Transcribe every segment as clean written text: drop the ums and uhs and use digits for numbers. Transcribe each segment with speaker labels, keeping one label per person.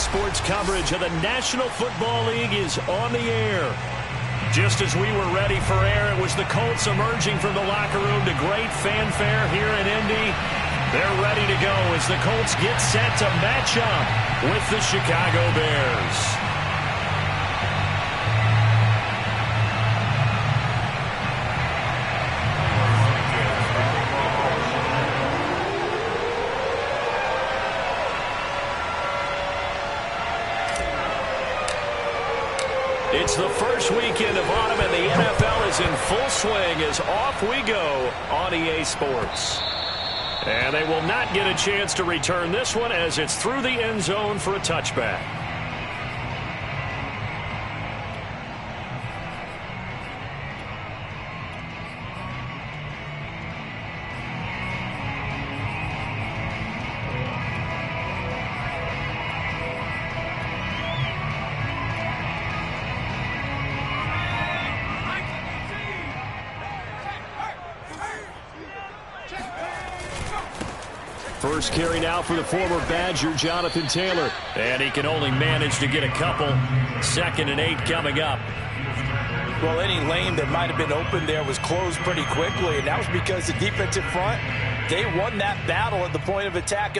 Speaker 1: Sports coverage of the National Football League is on the air. Just as we were ready for air, it was the Colts emerging from the locker room to great fanfare here in Indy. They're ready to go as the Colts get set to match up with the Chicago Bears. It's the first weekend of autumn, and the NFL is in full swing as off we go on EA Sports. And they will not get a chance to return this one as it's through the end zone for a touchback. First carry now for the former Badger, Jonathan Taylor. And he can only manage to get a couple. 2nd and 8 coming up.
Speaker 2: Well, any lane that might have been open there was closed pretty quickly, and that was because the defensive front, they won that battle at the point of attack.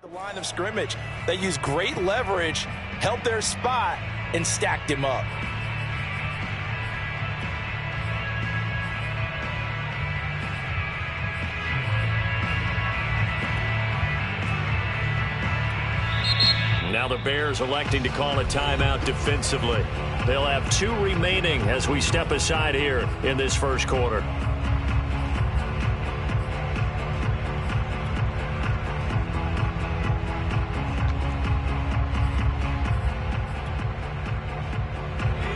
Speaker 2: The line of scrimmage. They used great leverage, held their spot, and stacked him up.
Speaker 1: Now the Bears electing to call a timeout defensively. They'll have 2 remaining as we step aside here in this first quarter.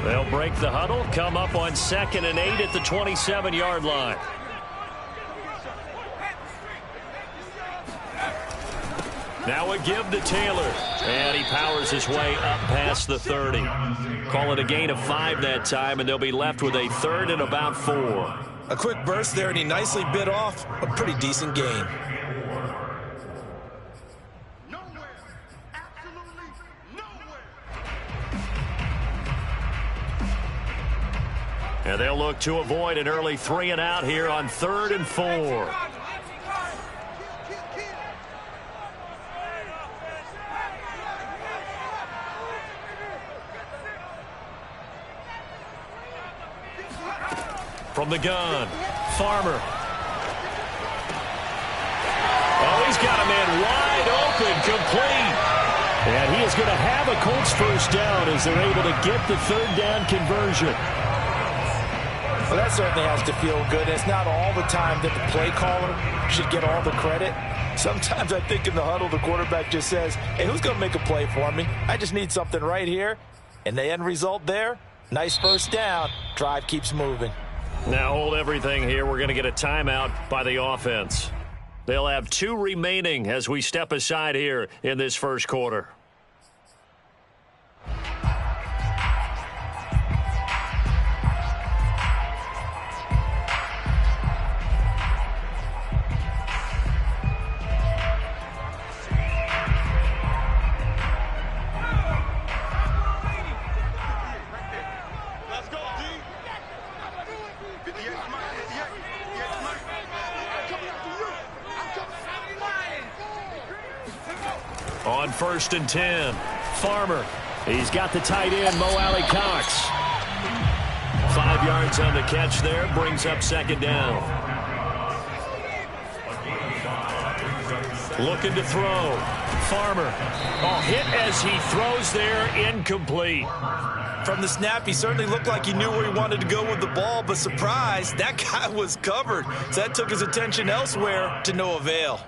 Speaker 1: They'll break the huddle, come up on 2nd and 8 at the 27-yard line. Now a give to Taylor, and he powers his way up past the 30. Call it a gain of 5 that time, and they'll be left with a 3rd and about 4.
Speaker 2: A quick burst there, and he nicely bit off a pretty decent gain.
Speaker 1: And they'll look to avoid an early 3 and out here on 3rd and 4. From the gun, Farmer. Oh, he's got a man wide open, complete. And he is going to have a Colts first down as they're able to get the 3rd down conversion.
Speaker 2: Well, that certainly has to feel good. It's not all the time that the play caller should get all the credit. Sometimes I think in the huddle, the quarterback just says, hey, who's going to make a play for me? I just need something right here. And the end result there, nice first down. Drive keeps moving.
Speaker 1: Now hold everything here. We're going to get a timeout by the offense. They'll have 2 remaining as we step aside here in this first quarter. On 1st and 10, Farmer. He's got the tight end, Mo Alley-Cox. 5 yards on the catch there, brings up 2nd down. Looking to throw. Farmer. Oh, hit as he throws there, incomplete.
Speaker 2: From the snap, he certainly looked like he knew where he wanted to go with the ball, but surprise, that guy was covered. So that took his attention elsewhere to no avail.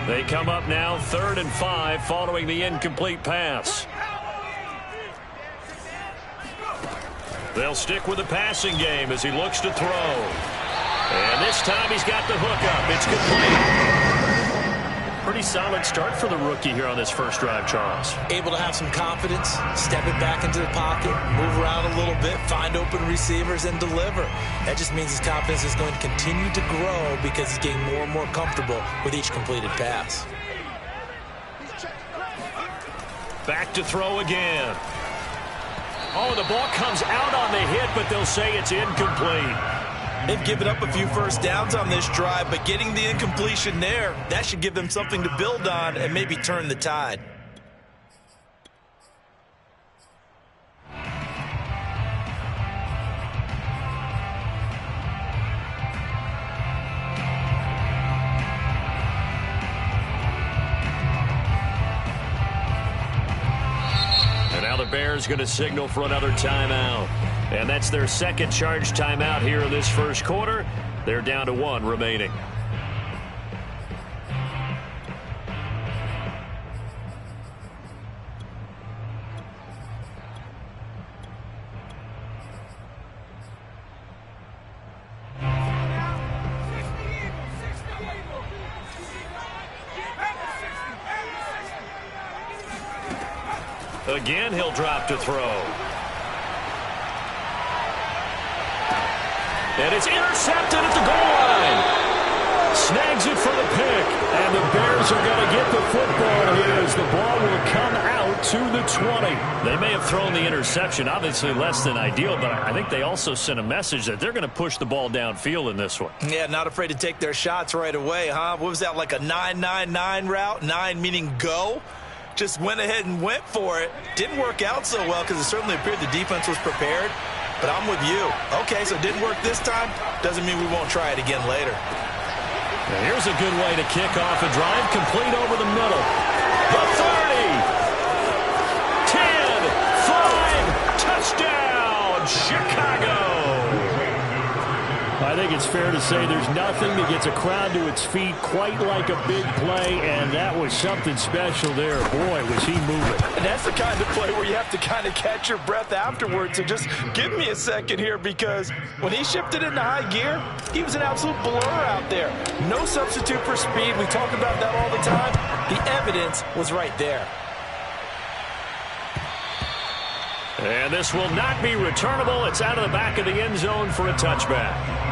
Speaker 1: They come up now 3rd and 5 following the incomplete pass. They'll stick with the passing game as he looks to throw. And this time he's got the hook up. It's complete. Pretty solid start for the rookie here on this first drive, Charles.
Speaker 2: Able to have some confidence, step it back into the pocket, move around a little bit, find open receivers, and deliver. That just means his confidence is going to continue to grow because he's getting more and more comfortable with each completed pass.
Speaker 1: Back to throw again. Oh, the ball comes out on the hit, but they'll say it's incomplete.
Speaker 2: They've given up a few first downs on this drive, but getting the incompletion there, that should give them something to build on and maybe turn the tide.
Speaker 1: And now the Bears going to signal for another timeout. And that's their second charge timeout here in this first quarter. They're down to 1 remaining. Again, he'll drop to throw. And it's intercepted at the goal line. Snags it for the pick. And the Bears are going to get the football here as the ball will come out to the 20. They may have thrown the interception, obviously less than ideal, but I think they also sent a message that they're going to push the ball downfield in this one.
Speaker 2: Yeah, not afraid to take their shots right away, huh? What was that, like a 9-9-9 route? 9 meaning go? Just went ahead and went for it. Didn't work out so well because it certainly appeared the defense was prepared. But I'm with you. Okay, so it didn't work this time. Doesn't mean we won't try it again later.
Speaker 1: Now here's a good way to kick off a drive. Complete over the middle. The 30. 10. 5. Touchdown. Chicago. I think it's fair to say there's nothing that gets a crowd to its feet quite like a big play, and that was something special there. Boy, was he moving.
Speaker 2: And that's the kind of play where you have to kind of catch your breath afterwards. So just give me a second here, because when he shifted into high gear, he was an absolute blur out there. No substitute for speed. We talk about that all the time. The evidence was right there.
Speaker 1: And this will not be returnable. It's out of the back of the end zone for a touchback.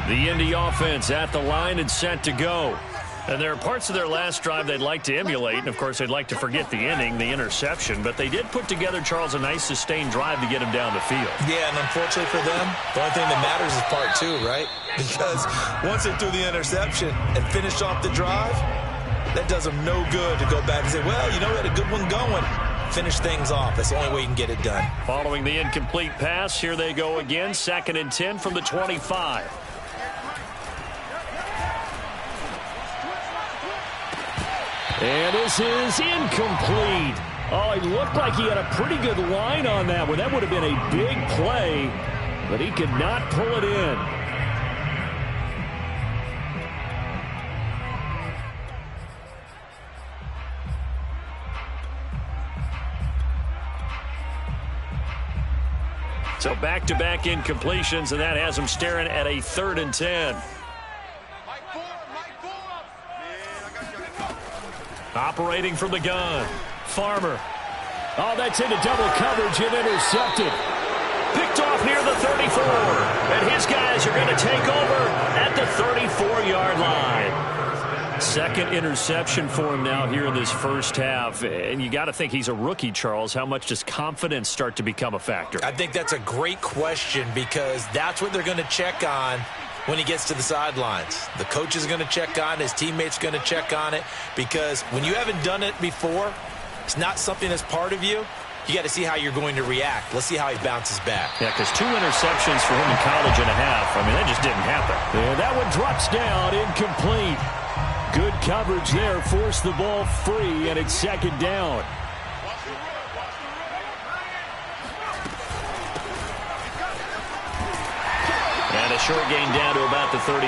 Speaker 1: The Indy offense at the line and set to go. And there are parts of their last drive they'd like to emulate. And, of course, they'd like to forget the inning, the interception. But they did put together, Charles, a nice sustained drive to get him down the field.
Speaker 2: Yeah, and unfortunately for them, the only thing that matters is part 2, right? Because once they threw the interception and finished off the drive, that does them no good to go back and say, well, you know, we had a good one going. Finish things off. That's the only way you can get it done.
Speaker 1: Following the incomplete pass, here they go again. 2nd and 10 from the 25. And this is incomplete. Oh, it looked like he had a pretty good line on that one. That would have been a big play, but he could not pull it in. So back-to-back incompletions, and that has him staring at a 3rd and 10. Operating from the gun. Farmer. Oh, that's into double coverage and intercepted. Picked off near the 34. And his guys are going to take over at the 34-yard line. Second interception for him now here in this first half. And you got to think he's a rookie, Charles. How much does confidence start to become a factor?
Speaker 2: I think that's a great question, because that's what they're going to check on when he gets to the sidelines. The coach is going to check on it. His teammates are going to check on it, because when you haven't done it before, it's not something that's part of you. You got to see how you're going to react. Let's see how he bounces back.
Speaker 1: Yeah, because 2 interceptions for him in college and a half. I mean, that just didn't happen. And that one drops down, incomplete. Good coverage there. Forced the ball free, and it's second down. And a short gain down to about the 33.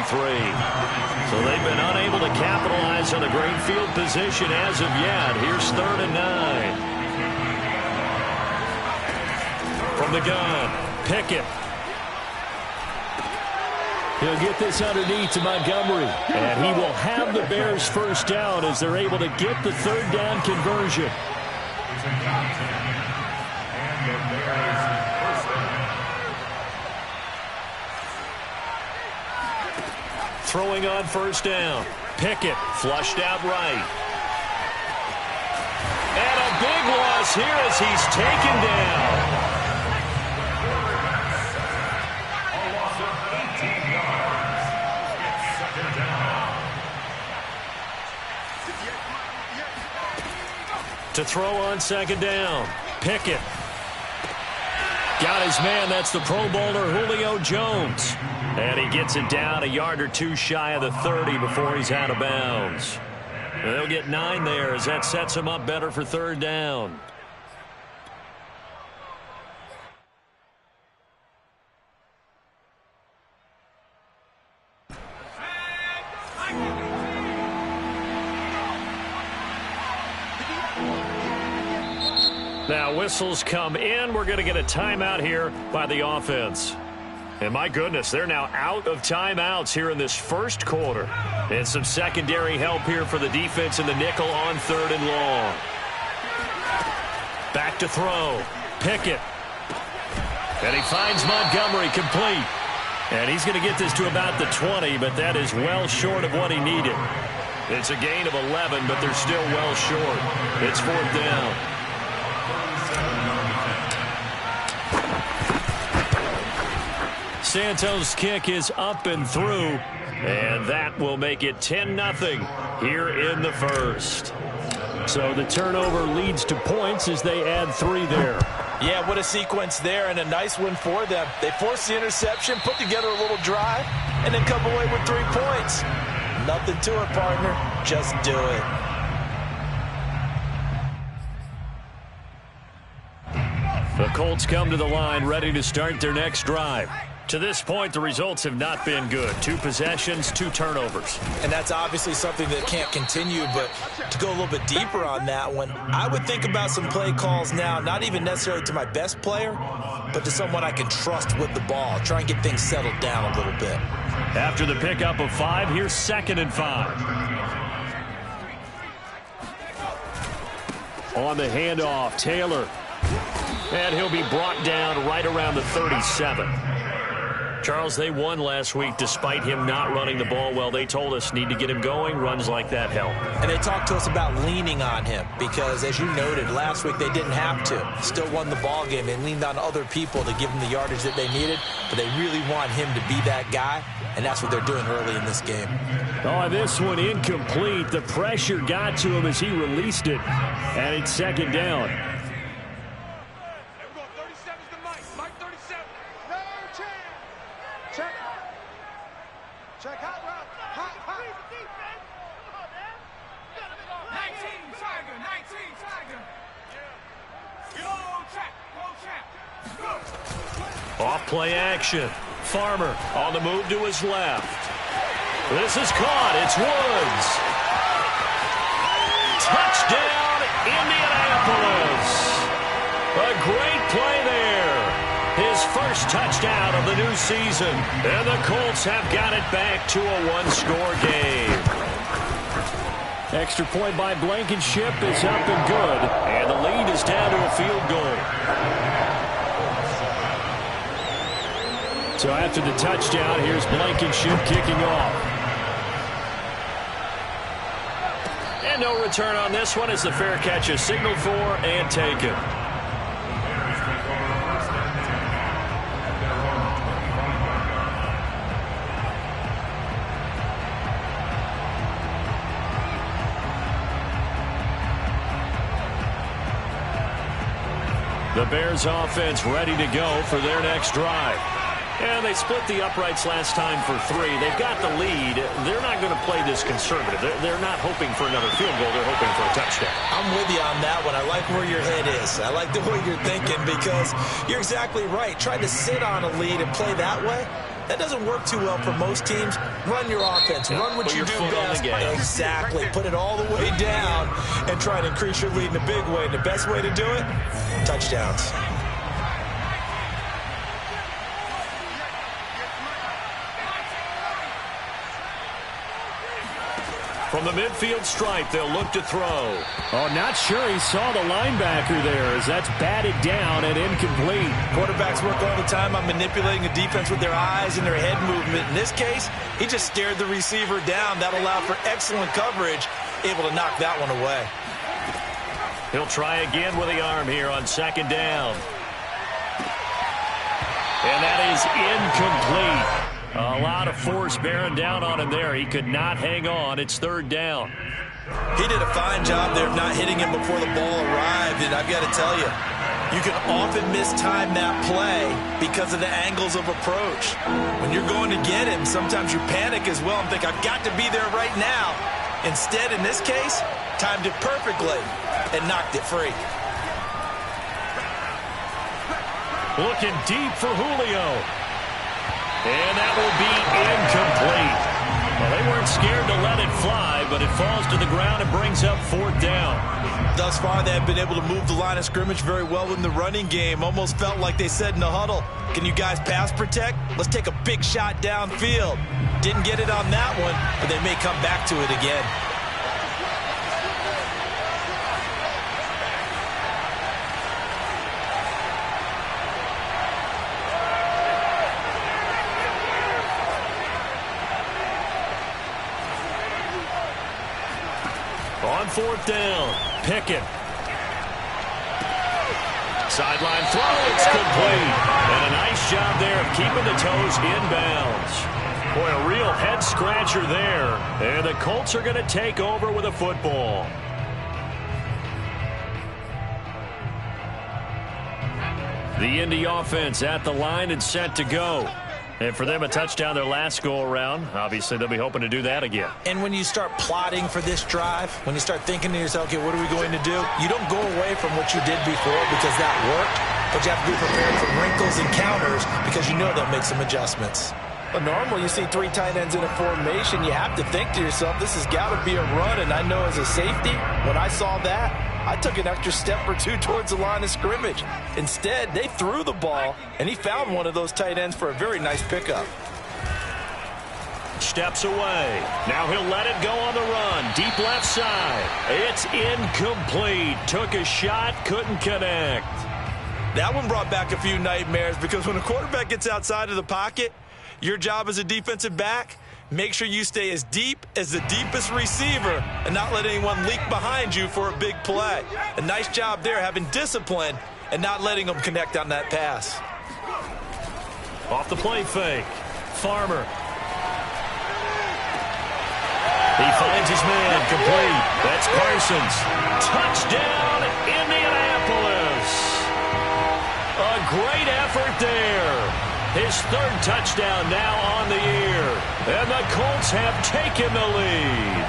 Speaker 1: So they've been unable to capitalize on a great field position as of yet. Here's 3rd and 9. From the gun, Pickett. He'll get this underneath to Montgomery. And he will have the Bears first down as they're able to get the 3rd down conversion. Throwing on 1st down. Pickett flushed out right. And a big loss here as he's taken down. To throw on 2nd down. Pickett. Got his man. That's the Pro Bowler Julio Jones. And he gets it down a yard or 2 shy of the 30 before he's out of bounds. They'll get 9 there as that sets him up better for 3rd down. Now whistles come in. We're going to get a timeout here by the offense. And my goodness, they're now out of timeouts here in this first quarter. And some secondary help here for the defense in the nickel on 3rd and long. Back to throw. Pickett. And he finds Montgomery complete. And he's going to get this to about the 20, but that is well short of what he needed. It's a gain of 11, but they're still well short. It's 4th down. Santos' kick is up and through, and that will make it 10-0 here in the first. So the turnover leads to points as they add 3 there.
Speaker 2: Yeah, what a sequence there, and a nice one for them. They forced the interception, put together a little drive, and then come away with 3 points. Nothing to it, partner. Just do it.
Speaker 1: The Colts come to the line ready to start their next drive. To this point, the results have not been good. 2 possessions, 2 turnovers.
Speaker 2: And that's obviously something that can't continue, but to go a little bit deeper on that one, I would think about some play calls now, not even necessarily to my best player, but to someone I can trust with the ball. Try and get things settled down a little bit.
Speaker 1: After the pickup of 5, here's 2nd and 5. On the handoff, Taylor. And he'll be brought down right around the 37. Charles, they won last week despite him not running the ball well. They told us need to get him going. Runs like that help.
Speaker 2: And they talked to us about leaning on him because, as you noted, last week they didn't have to. Still won the ball game. They leaned on other people to give them the yardage that they needed, but they really want him to be that guy, and that's what they're doing early in this game.
Speaker 1: Oh, this one incomplete. The pressure got to him as he released it, and it's 2nd down. Off play action. Farmer on the move to his left. This is caught. It's Woods. Touchdown, Indianapolis. A great play there. His first touchdown of the new season. And the Colts have got it back to a 1-score game. Extra point by Blankenship is up and good. And the lead is down to a field goal. So after the touchdown, here's Blankenship kicking off. And no return on this one as the fair catch is signaled for and taken. The Bears offense ready to go for their next drive. And they split the uprights last time for 3. They've got the lead. They're not going to play this conservative. They're not hoping for another field goal. They're hoping for a touchdown.
Speaker 2: I'm with you on that one. I like where your head is. I like the way you're thinking because you're exactly right. Trying to sit on a lead and play that way, that doesn't work too well for most teams. Run your offense. Run what you do best. Exactly. Put it all the way down and try to increase your lead in a big way. And the best way to do it, touchdowns.
Speaker 1: From the midfield stripe, they'll look to throw.
Speaker 3: Oh, not sure he saw the linebacker there as that's batted down and incomplete.
Speaker 2: Quarterbacks work all the time on manipulating the defense with their eyes and their head movement. In this case, he just stared the receiver down. That allowed for excellent coverage, able to knock that one away.
Speaker 1: He'll try again with the arm here on 2nd down. And that is incomplete. A lot of force bearing down on him there. He could not hang on. It's 3rd down.
Speaker 2: He did a fine job there of not hitting him before the ball arrived. And I've got to tell you, you can often mistime that play because of the angles of approach. When you're going to get him, sometimes you panic as well and think, I've got to be there right now. Instead, in this case, timed it perfectly and knocked it free.
Speaker 1: Looking deep for Julio. And that will be incomplete. Well, they weren't scared to let it fly, but it falls to the ground and brings up 4th down.
Speaker 2: Thus far, they have been able to move the line of scrimmage very well in the running game. Almost felt like they said in the huddle, can you guys pass protect? Let's take a big shot downfield. Didn't get it on that one, but they may come back to it again.
Speaker 1: On 4th down, Pickett. Sideline throw, it's complete. And a nice job there of keeping the toes inbounds. Boy, a real head-scratcher there. And the Colts are going to take over with a football. The Indy offense at the line and set to go. And for them, a touchdown their last go-around. Obviously, they'll be hoping to do that again.
Speaker 2: And when you start plotting for this drive, when you start thinking to yourself, okay, what are we going to do? You don't go away from what you did before because that worked, but you have to be prepared for wrinkles and counters because you know they'll make some adjustments. Well, normally you see 3 tight ends in a formation. You have to think to yourself, this has got to be a run. And I know as a safety, when I saw that, I took an extra step or 2 towards the line of scrimmage. Instead, they threw the ball, and he found one of those tight ends for a very nice pickup.
Speaker 1: Steps away. Now he'll let it go on the run. Deep left side. It's incomplete. Took a shot, couldn't connect.
Speaker 2: That one brought back a few nightmares because when a quarterback gets outside of the pocket, your job as a defensive back, make sure you stay as deep as the deepest receiver and not let anyone leak behind you for a big play. A nice job there having discipline and not letting them connect on that pass.
Speaker 1: Off the play fake. Farmer. He finds his man complete. That's Parsons. Touchdown, Indianapolis. A great effort there. His 3rd touchdown now on the year. And the Colts have taken the lead.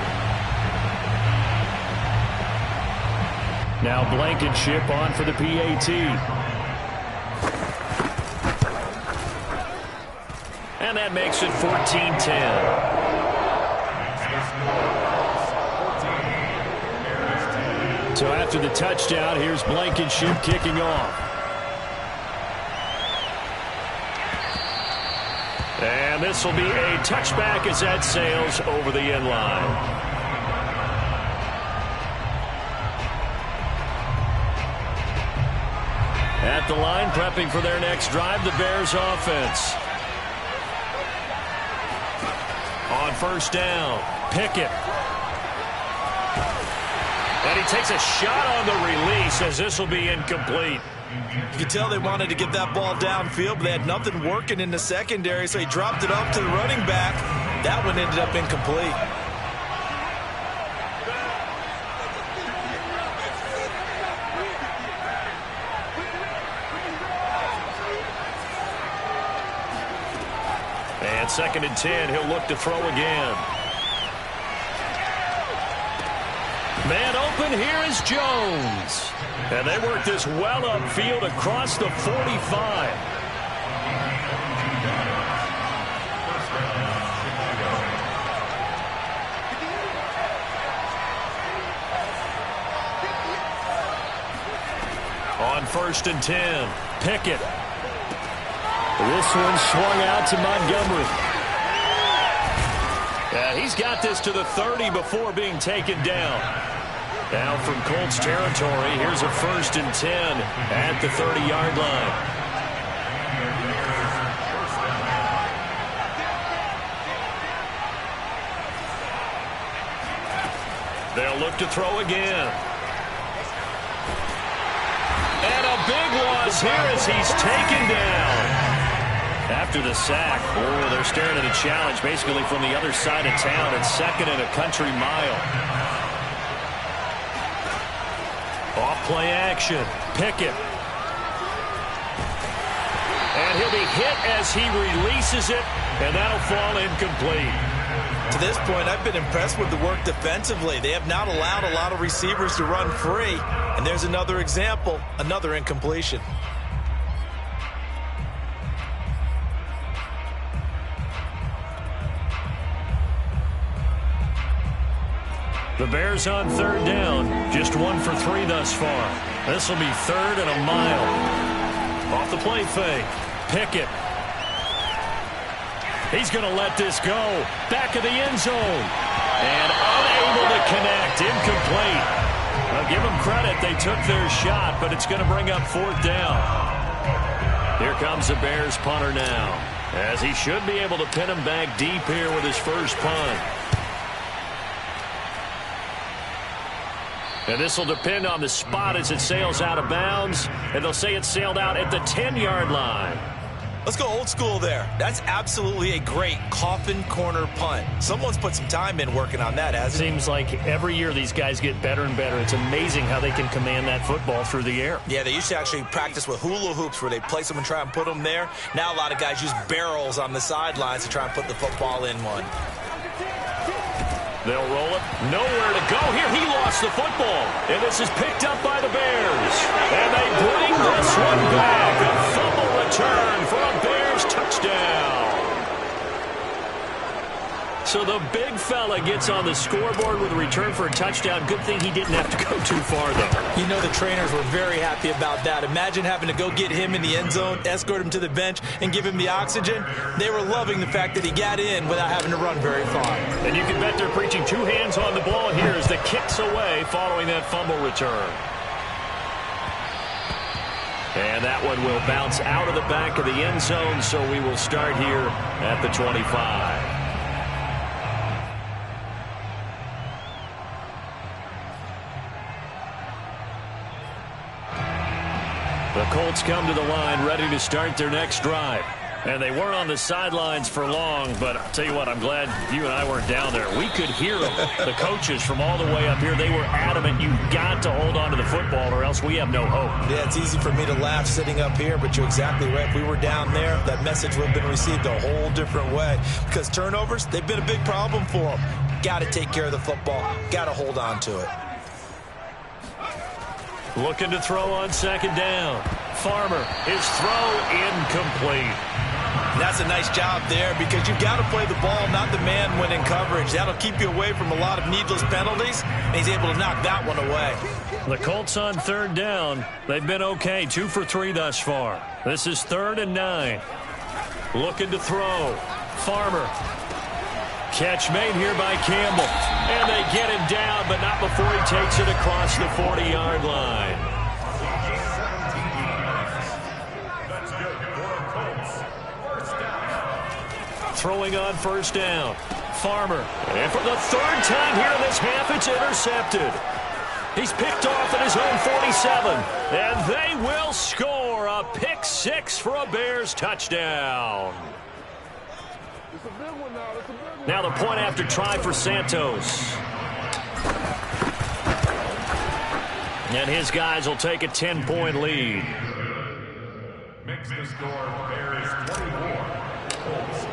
Speaker 1: Now Blankenship on for the PAT. And that makes it 14-10. So after the touchdown, here's Blankenship kicking off. And this will be a touchback as that sails over the end line. At the line, prepping for their next drive, the Bears offense. On 1st down, Pickett. And he takes a shot on the release as this will be incomplete.
Speaker 2: You can tell they wanted to get that ball downfield, but they had nothing working in the secondary, so he dropped it up to the running back. That one ended up incomplete.
Speaker 1: And 2nd and 10, he'll look to throw again. Man open, here is Jones. And they work this well upfield across the 45. On 1st and 10, Pickett. This one swung out to Montgomery. Yeah, he's got this to the 30 before being taken down. Now from Colts territory, here's a 1st and 10 at the 30-yard line. They'll look to throw again. And a big loss here as he's taken down. After the sack, they're staring at a challenge basically from the other side of town. It's 2nd and a country mile. Off play action. Pickett. And he'll be hit as he releases it, and that'll fall incomplete.
Speaker 2: To this point, I've been impressed with the work defensively. They have not allowed a lot of receivers to run free. And there's another example, another incompletion.
Speaker 1: The Bears on 3rd down. Just 1 for 3 thus far. This will be 3rd and a mile. Off the play fake. Pickett. He's going to let this go. Back of the end zone. And unable to connect. Incomplete. I'll give them credit. They took their shot, but it's going to bring up 4th down. Here comes the Bears punter now, as he should be able to pin him back deep here with his first punt. And this will depend on the spot as it sails out of bounds. And they'll say it sailed out at the 10-yard line.
Speaker 2: Let's go old school there. That's absolutely a great coffin corner punt. Someone's put some time in working on that, hasn't it?
Speaker 1: Seems like every year these guys get better and better. It's amazing how they can command that football through the air.
Speaker 2: Yeah, they used to actually practice with hula hoops where they place them and try and put them there. Now a lot of guys use barrels on the sidelines to try and put the football in one.
Speaker 1: They'll roll it. Nowhere to go here. He lost the football. And this is picked up by the Bears. And they bring this one back. A fumble return for a Bears touchdown. So the big fella gets on the scoreboard with a return for a touchdown. Good thing he didn't have to go too far, though.
Speaker 2: You know the trainers were very happy about that. Imagine having to go get him in the end zone, escort him to the bench, and give him the oxygen. They were loving the fact that he got in without having to run very far.
Speaker 1: And you can bet they're preaching 2 hands on the ball here as the kick's away following that fumble return. And that one will bounce out of the back of the end zone, so we will start here at the 25. The Colts come to the line ready to start their next drive. And they weren't on the sidelines for long, but I'll tell you what, I'm glad you and I weren't down there. We could hear them, the coaches from all the way up here. They were adamant, you've got to hold on to the football or else we have no hope.
Speaker 2: Yeah, it's easy for me to laugh sitting up here, but you're exactly right. If we were down there, that message would have been received a whole different way. Because turnovers, they've been a big problem for them. Got to take care of the football. Got to hold on to it.
Speaker 1: Looking to throw on 2nd down. Farmer, his throw incomplete.
Speaker 2: That's a nice job there because you've got to play the ball, not the man when in coverage. That'll keep you away from a lot of needless penalties, and he's able to knock that one away.
Speaker 1: The Colts on 3rd down. They've been okay, 2 for 3 thus far. This is 3rd and 9. Looking to throw. Farmer. Catch made here by Campbell. And they get him down, but not before he takes it across the 40-yard line. Throwing on 1st down. Farmer. And for the 3rd time here in this half, it's intercepted. He's picked off at his own 47. And they will score a pick 6 for a Bears touchdown. Now the point after try for Santos. And his guys will take a 10-point lead.
Speaker 4: Makes the score Bears 24, Colts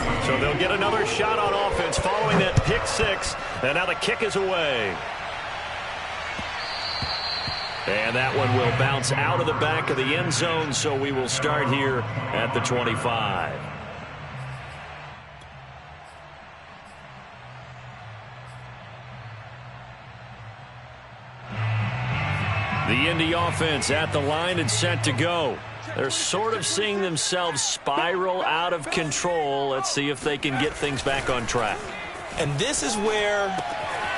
Speaker 4: 14.
Speaker 1: So they'll get another shot on offense following that pick six. And now the kick is away. And that one will bounce out of the back of the end zone, so we will start here at the 25. The Indy offense at the line and set to go. They're sort of seeing themselves spiral out of control. Let's see if they can get things back on track.
Speaker 2: And this is where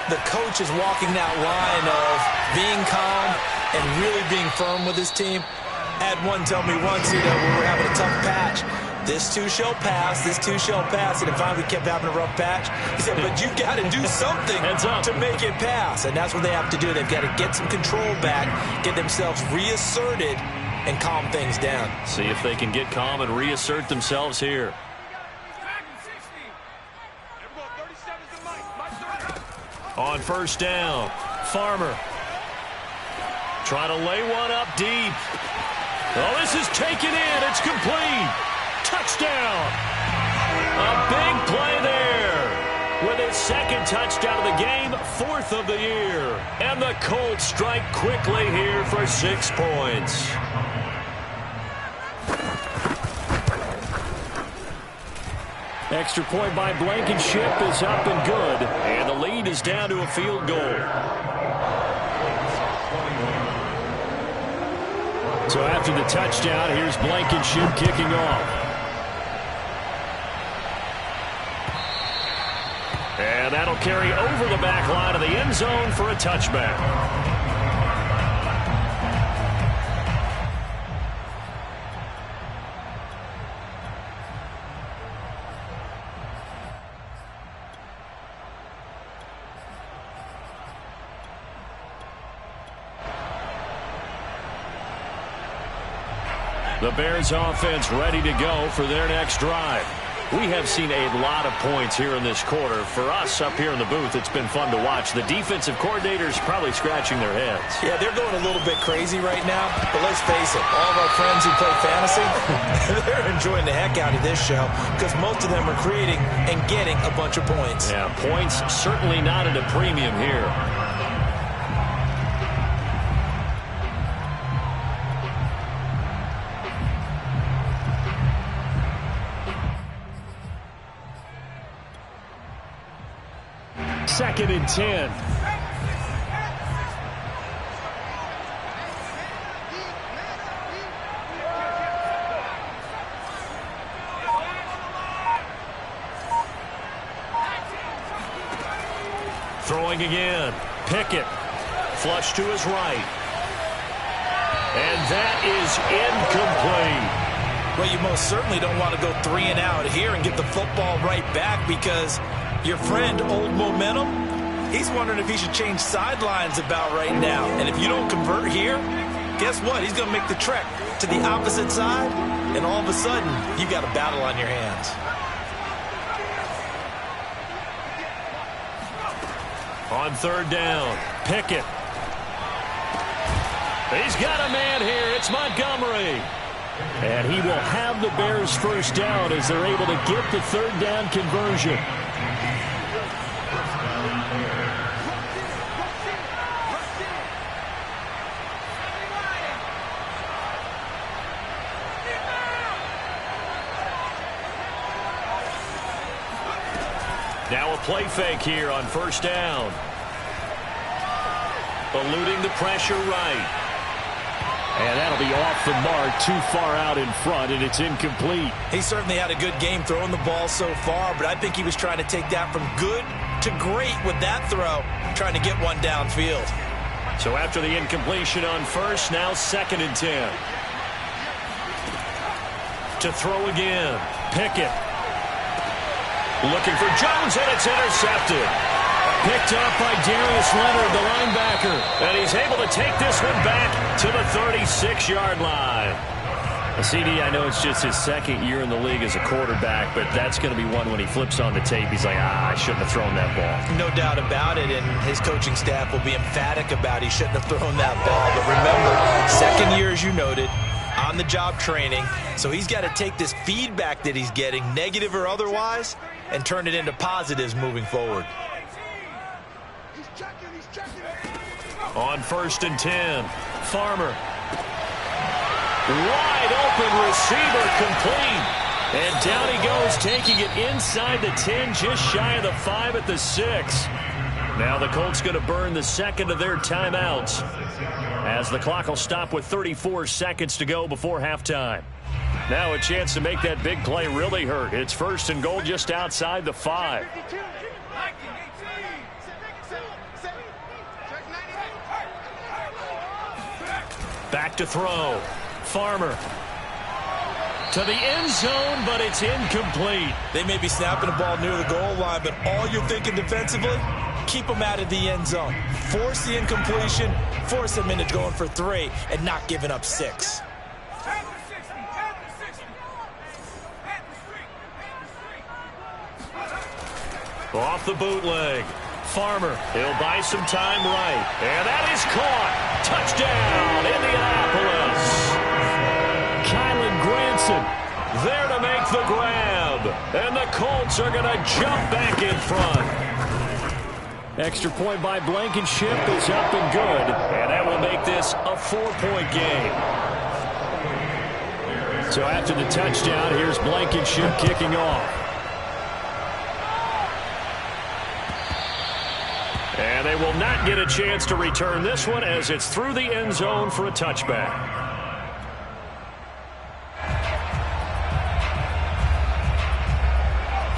Speaker 2: the coach is walking that line of being calm and really being firm with his team. I had one tell me once, when we were having a tough patch, this too shall pass, this too shall pass. And finally we kept having a rough patch. He said, but you've got to do something to make it pass. And that's what they have to do. They've got to get some control back, get themselves reasserted, and calm things down.
Speaker 1: See if they can get calm and reassert themselves here. On first down, Farmer trying to lay one up deep. Oh, this is taken in. It's complete. Touchdown. A big play there. With his second touchdown of the game, fourth of the year. And the Colts strike quickly here for 6 points. Extra point by Blankenship is up and good. And the lead is down to a field goal. So after the touchdown, here's Blankenship kicking off. And that'll carry over the back line of the end zone for a touchback. The Bears offense ready to go for their next drive. We have seen a lot of points here in this quarter. For us up here in the booth, it's been fun to watch. The defensive coordinators probably scratching their heads.
Speaker 2: Yeah, they're going a little bit crazy right now. But let's face it, all of our friends who play fantasy, they're enjoying the heck out of this show because most of them are creating and getting a bunch of points.
Speaker 1: Yeah, points certainly not at a premium here. Second and 10. Throwing again. Pickett. Flush to his right. And that is incomplete.
Speaker 2: Well, you most certainly don't want to go 3 and out here and get the football right back because your friend, Old Momentum, he's wondering if he should change sidelines about right now. And if you don't convert here, guess what? He's going to make the trek to the opposite side, and all of a sudden, you got a battle on your hands.
Speaker 1: On third down, Pickett. He's got a man here. It's Montgomery. And he will have the Bears first down as they're able to get the third down conversion. Now a play fake here on first down. Eluding the pressure right. And that'll be off the mark, too far out in front, and it's incomplete.
Speaker 2: He certainly had a good game throwing the ball so far, but I think he was trying to take that from good to great with that throw, trying to get one downfield.
Speaker 1: So after the incompletion on first, now second and 10. To throw again, Pickett. Looking for Jones, and it's intercepted. Picked up by Darius Leonard, the linebacker. And he's able to take this one back to the 36-yard line. CD, I know it's just his second year in the league as a quarterback, but that's going to be one when he flips on the tape. He's like, I shouldn't have thrown that ball.
Speaker 2: No doubt about it, and his coaching staff will be emphatic about he shouldn't have thrown that ball. But remember, second year, as you noted, on-the-job training. So he's got to take this feedback that he's getting, negative or otherwise, and turn it into positives moving forward.
Speaker 1: On 1st and 10, Farmer. Wide open receiver, complete. And down he goes, taking it inside the 10, just shy of the 5 at the 6. Now the Colts going to burn the second of their timeouts, as the clock will stop with 34 seconds to go before halftime. Now a chance to make that big play really hurt. It's 1st and goal just outside the 5. Back to throw. Farmer to the end zone, but it's incomplete.
Speaker 2: They may be snapping the ball near the goal line, but all you're thinking defensively, keep them out of the end zone. Force the incompletion, force them into going for 3, and not giving up 6.
Speaker 1: Off the bootleg. Farmer, he'll buy some time right. And that is caught. Touchdown, Indianapolis. Kylan Granson there to make the grab. And the Colts are going to jump back in front. Extra point by Blankenship is up and good. And that will make this a 4-point game. So after the touchdown, here's Blankenship kicking off. And they will not get a chance to return this one, as it's through the end zone for a touchback.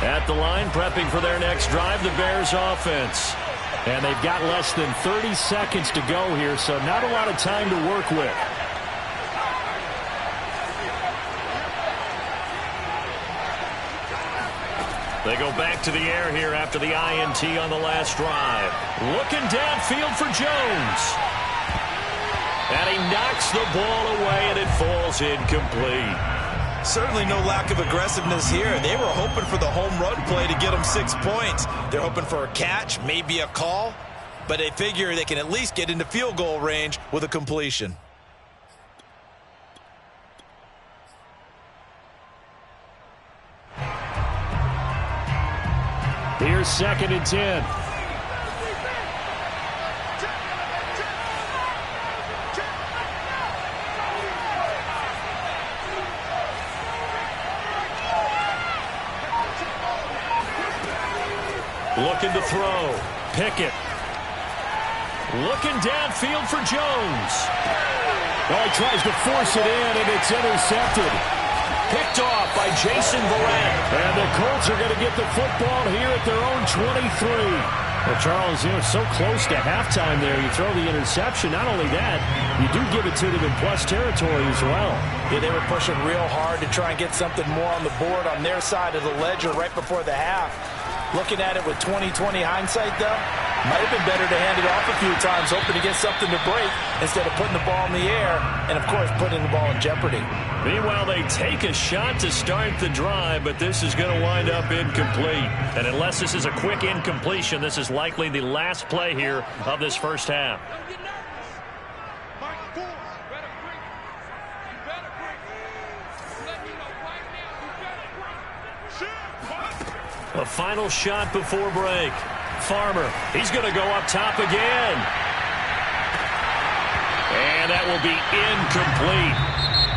Speaker 1: At the line, prepping for their next drive, the Bears offense. And they've got less than 30 seconds to go here, so not a lot of time to work with. They go back to the air here after the INT on the last drive. Looking downfield for Jones. And he knocks the ball away, and it falls incomplete.
Speaker 2: Certainly no lack of aggressiveness here. They were hoping for the home run play to get them 6 points. They're hoping for a catch, maybe a call, but they figure they can at least get into field goal range with a completion.
Speaker 1: Here's 2nd and 10. Looking to throw. Pickett. Looking downfield for Jones. Well, he tries to force it in, and it's intercepted. Picked off by Jason Verrett. And the Colts are going to get the football here at their own 23. Well, Charles, so close to halftime there. You throw the interception. Not only that, you do give it to them in plus territory as well.
Speaker 2: Yeah, they were pushing real hard to try and get something more on the board on their side of the ledger right before the half. Looking at it with 20/20 hindsight, though, might have been better to hand it off a few times, hoping to get something to break instead of putting the ball in the air and, of course, putting the ball in jeopardy.
Speaker 1: Meanwhile, they take a shot to start the drive, but this is going to wind up incomplete. And unless this is a quick incompletion, this is likely the last play here of this first half. A final shot before break. Farmer, he's going to go up top again. And that will be incomplete.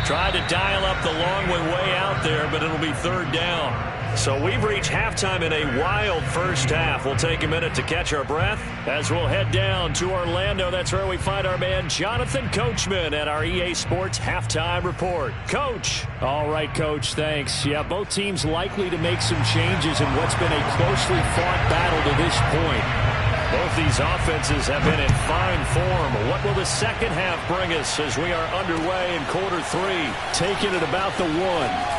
Speaker 1: Tried to dial up the long way out there, but it'll be 3rd down. So we've reached halftime in a wild first half. We'll take a minute to catch our breath as we'll head down to Orlando. That's where we find our man Jonathan Coachman at our EA Sports Halftime Report. Coach.
Speaker 3: All right, Coach, thanks. Yeah, both teams likely to make some changes in what's been a closely fought battle to this point.
Speaker 1: Both these offenses have been in fine form. What will the second half bring us as we are underway in quarter 3?
Speaker 3: Taking it about the 1.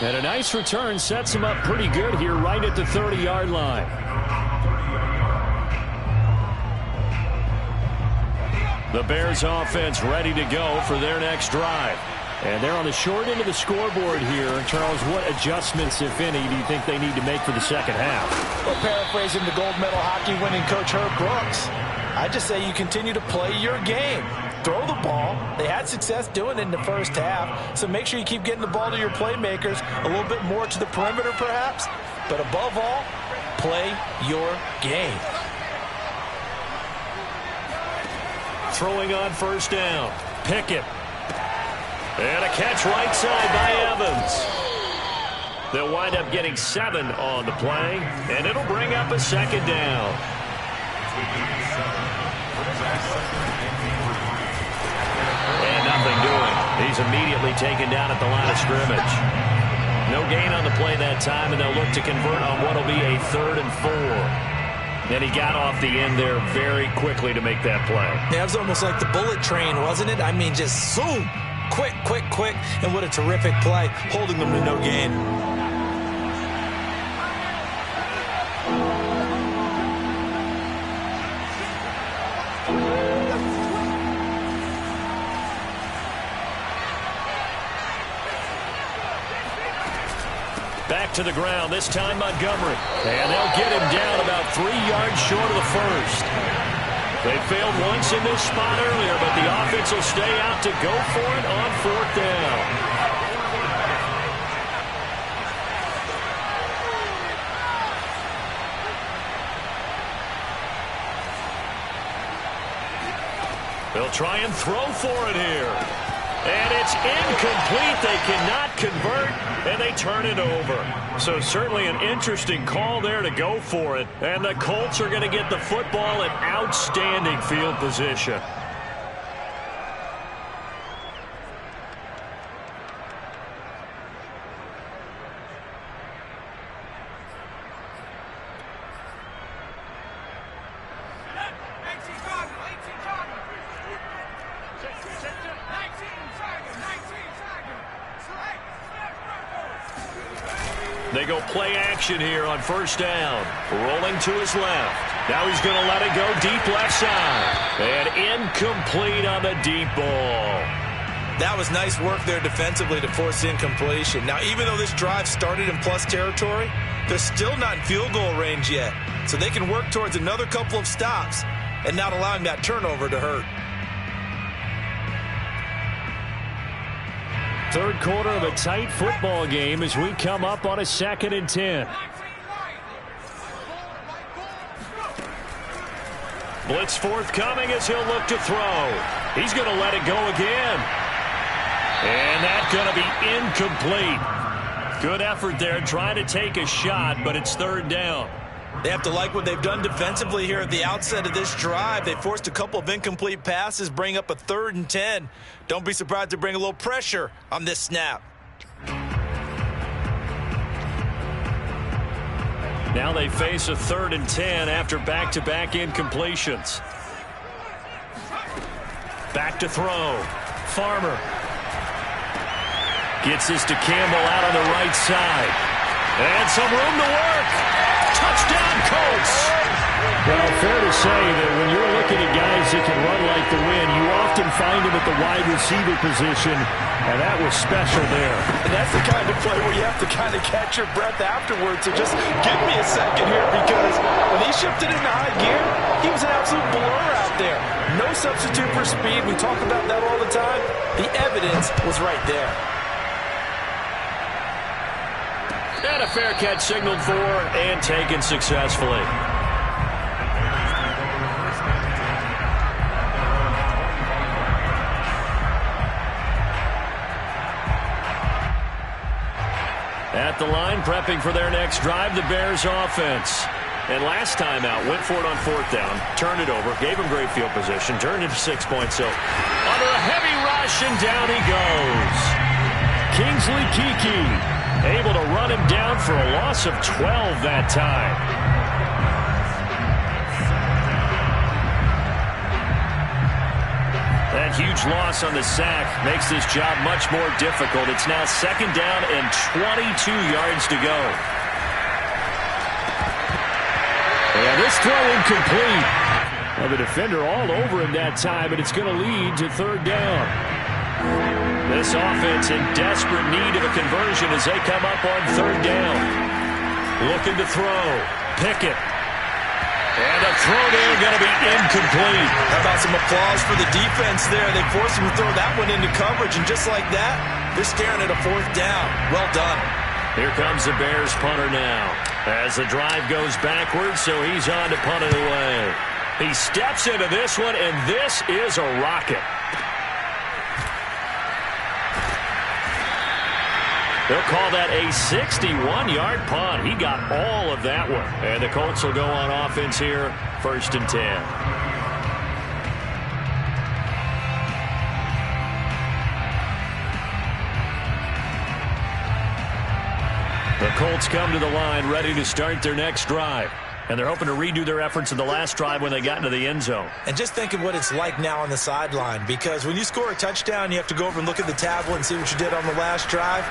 Speaker 3: And a nice return sets him up pretty good here right at the 30-yard line.
Speaker 1: The Bears offense ready to go for their next drive.
Speaker 3: And they're on the short end of the scoreboard here. Charles, what adjustments, if any, do you think they need to make for the second half?
Speaker 2: Well, paraphrasing the gold medal hockey winning coach Herb Brooks, I just say you continue to play your game. throw the ball. They had success doing it in the first half, so make sure you keep getting the ball to your playmakers, a little bit more to the perimeter perhaps, but above all, play your game.
Speaker 1: Throwing on first down. Pickett. And a catch right side by Evans. They'll wind up getting 7 on the play, and it'll bring up a second down. And nothing doing. He's immediately taken down at the line of scrimmage. No gain on the play that time, and they'll look to convert on what will be a 3rd and 4. And he got off the end there very quickly to make that play.
Speaker 2: Yeah, it was almost like the bullet train, wasn't it? I mean, just zoom. Quick, quick, quick. And what a terrific play, holding them to no gain.
Speaker 1: Back to the ground, this time Montgomery. And they'll get him down about 3 yards short of the first. They failed once in this spot earlier, but the offense will stay out to go for it on 4th down. They'll try and throw for it here. And it's incomplete. They cannot convert, and they turn it over. So certainly an interesting call there to go for it. And the Colts are going to get the football in outstanding field position. They go play action here on first down. Rolling to his left. Now he's going to let it go deep left side. And incomplete on the deep ball.
Speaker 2: That was nice work there defensively to force incompletion. Now, even though this drive started in plus territory, they're still not in field goal range yet. So they can work towards another couple of stops and not allowing that turnover to hurt.
Speaker 1: Third quarter of a tight football game as we come up on a 2nd and 10. Blitz forthcoming as he'll look to throw. He's going to let it go again. And that's going to be incomplete. Good effort there trying to take a shot, but it's 3rd down.
Speaker 2: They have to like what they've done defensively here at the outset of this drive. They forced a couple of incomplete passes, bring up a 3rd and 10. Don't be surprised to bring a little pressure on this snap.
Speaker 1: Now they face a 3rd and 10 after back-to-back incompletions. Back to throw. Farmer. Gets this to Campbell out on the right side. And some room to work. Touchdown, Colts.
Speaker 3: Well, fair to say that when you're looking at guys that can run like the wind, you often find them at the wide receiver position, and that was special there.
Speaker 2: And that's the kind of play where you have to kind of catch your breath afterwards. So just give me a second here, because when he shifted into high gear, he was an absolute blur out there. No substitute for speed. We talk about that all the time. The evidence was right there.
Speaker 1: And a fair catch signaled for and taken successfully. At the line, prepping for their next drive, the Bears offense. And last time out, went for it on 4th down, turned it over, gave him great field position, turned it to 6 points. So under a heavy rush, and down he goes. Kingsley Keke able to run him down for a loss of 12 that time. That huge loss on the sack makes this job much more difficult. It's now 2nd down and 22 yards to go. And this throw incomplete. Well, the defender all over him that time, but it's going to lead to 3rd down. This offense in desperate need of a conversion as they come up on 3rd down. Looking to throw. Pickett. And a throw there going to be
Speaker 3: incomplete.
Speaker 2: How about some applause for the defense there? They forced him to throw that one into coverage, and just like that, they're staring at a 4th down. Well done.
Speaker 1: Here comes the Bears punter now. As the drive goes backwards, so he's on to punt it away. He steps into this one, and this is a rocket. They'll call that a 61-yard punt. He got all of that one. And the Colts will go on offense here, 1st and 10. The Colts come to the line ready to start their next drive. And they're hoping to redo their efforts in the last drive when they got into the end zone.
Speaker 2: And just think of what it's like now on the sideline, because when you score a touchdown, you have to go over and look at the tablet and see what you did on the last drive.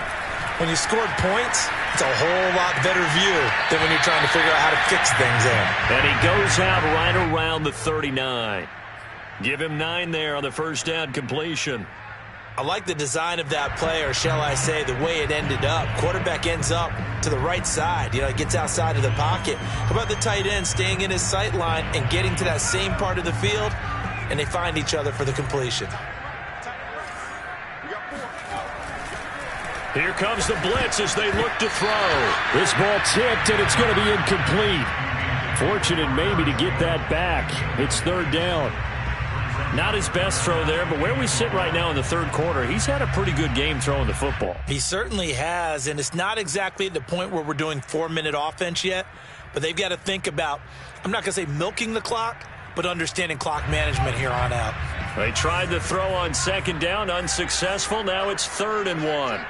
Speaker 2: When you scored points, it's a whole lot better view than when you're trying to figure out how to fix things in.
Speaker 1: And he goes out right around the 39. Give him 9 there on the first down completion.
Speaker 2: I like the design of that play, or shall I say the way it ended up. Quarterback ends up to the right side. You know, it gets outside of the pocket. How about the tight end staying in his sight line and getting to that same part of the field, and they find each other for the completion.
Speaker 1: Here comes the blitz as they look to throw.
Speaker 3: This ball tipped, and it's going to be incomplete. Fortunate maybe to get that back. It's 3rd down.
Speaker 1: Not his best throw there, but where we sit right now in the 3rd quarter, he's had a pretty good game throwing the football.
Speaker 2: He certainly has, and it's not exactly at the point where we're doing 4-minute offense yet, but they've got to think about, I'm not going to say milking the clock, but understanding clock management here on out.
Speaker 1: They tried the throw on 2nd down, unsuccessful. Now it's 3rd and 1.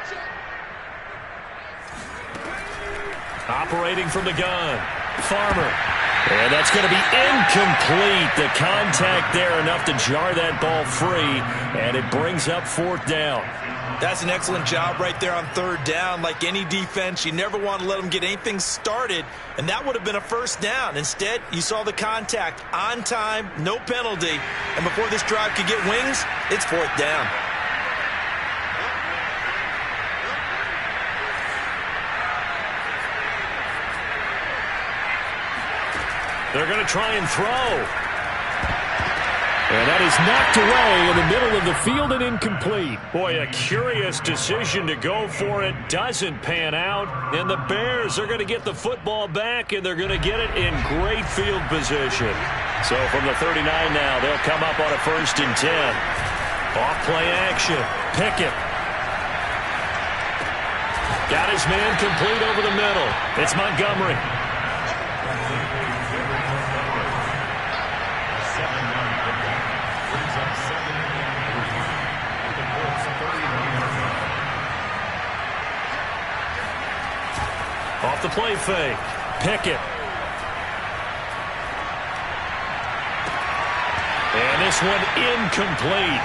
Speaker 1: Operating from the gun, Farmer. And that's going to be incomplete. The contact there enough to jar that ball free, and it brings up 4th down.
Speaker 2: That's an excellent job right there on 3rd down. Like any defense, you never want to let them get anything started, and that would have been a 1st down. Instead, you saw the contact on time, no penalty, and before this drive could get wings, it's 4th down.
Speaker 1: They're going to try and throw.
Speaker 3: And that is knocked away in the middle of the field and incomplete.
Speaker 1: Boy, a curious decision to go for it. Doesn't pan out. And the Bears are going to get the football back, and they're going to get it in great field position. So from the 39 now, they'll come up on a 1st and 10. Off play action. Pickett. Got his man complete over the middle. It's Montgomery. Off the play fake. Pickett. And this one incomplete.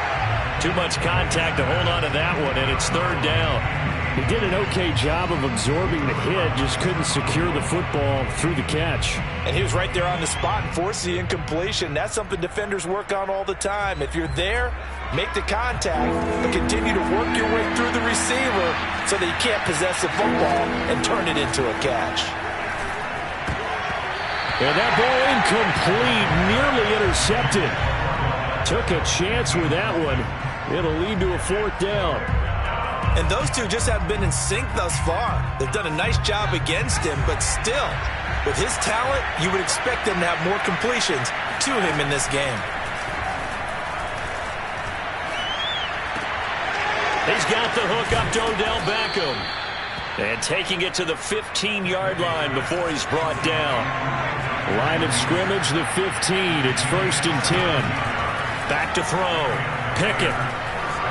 Speaker 1: Too much contact to hold on to that one, and it's 3rd down.
Speaker 3: He did an okay job of absorbing the hit, just couldn't secure the football through the catch.
Speaker 2: And he was right there on the spot and forced the incompletion. That's something defenders work on all the time. If you're there, make the contact, but continue to work your way through the receiver so that you can't possess the football and turn it into a catch.
Speaker 3: And that ball incomplete, nearly intercepted. Took a chance with that one. It'll lead to a 4th down.
Speaker 2: And those two just haven't been in sync thus far. They've done a nice job against him, but still, with his talent, you would expect them to have more completions to him in this game.
Speaker 1: He's got the hook up to Odell Beckham. And taking it to the 15-yard line before he's brought down.
Speaker 3: Line of scrimmage, the 15. It's 1st and 10.
Speaker 1: Back to throw. Pickett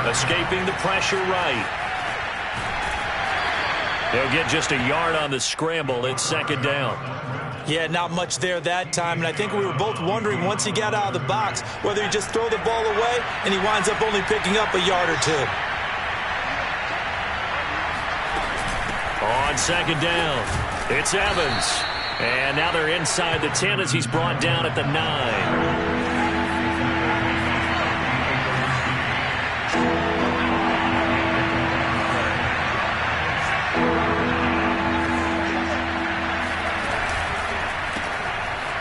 Speaker 1: escaping the pressure right. They'll get just a yard on the scramble. It's 2nd down.
Speaker 2: Yeah, not much there that time, and I think we were both wondering once he got out of the box whether he just throw the ball away and he winds up only picking up a yard or 2.
Speaker 1: On 2nd down, it's Evans. And now they're inside the 10 as he's brought down at the 9.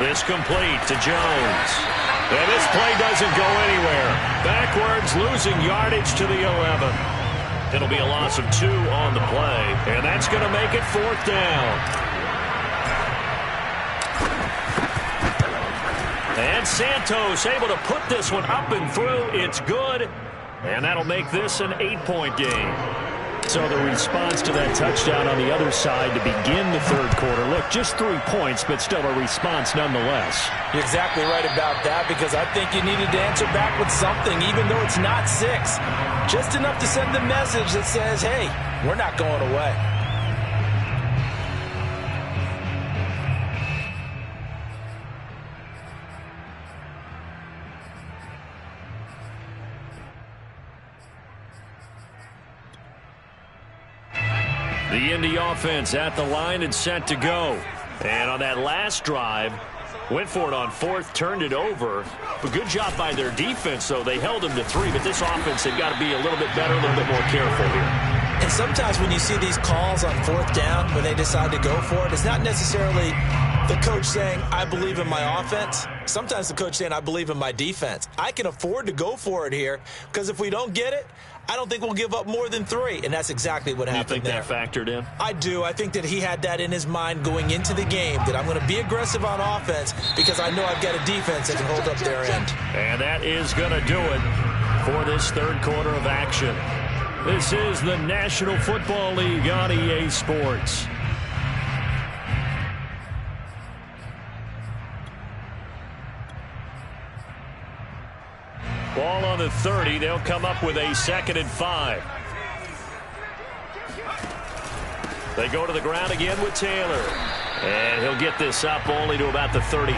Speaker 1: This complete to Jones. And play doesn't go anywhere. Backwards, losing yardage to the 11. It'll be a loss of 2 on the play, and that's going to make it 4th down. And Santos able to put this one up and through. It's good, and that'll make this an 8-point game. So the response to that touchdown on the other side to begin the third quarter. Look, just 3 points, but still a response nonetheless.
Speaker 2: You're exactly right about that, because I think you needed to answer back with something, even though it's not 6. Just enough to send the message that says, hey, we're not going away.
Speaker 1: The Indy offense at the line and set to go. And on that last drive, went for it on 4th, turned it over. But good job by their defense, though. They held them to 3, but this offense, they've got to be a little bit better, a little bit more careful here.
Speaker 2: And sometimes when you see these calls on 4th down, when they decide to go for it, it's not necessarily the coach saying, I believe in my offense. Sometimes the coach saying, I believe in my defense. I can afford to go for it here, because if we don't get it, I don't think we'll give up more than 3, and that's exactly what happened there.
Speaker 1: You think that factored in?
Speaker 2: I do. I think that he had that in his mind going into the game, that I'm going to be aggressive on offense because I know I've got a defense that can hold up their end.
Speaker 1: And that is going to do it for this third quarter of action. This is the National Football League on EA Sports. Ball on the 30. They'll come up with a 2nd and 5. They go to the ground again with Taylor. And he'll get this up only to about the 33.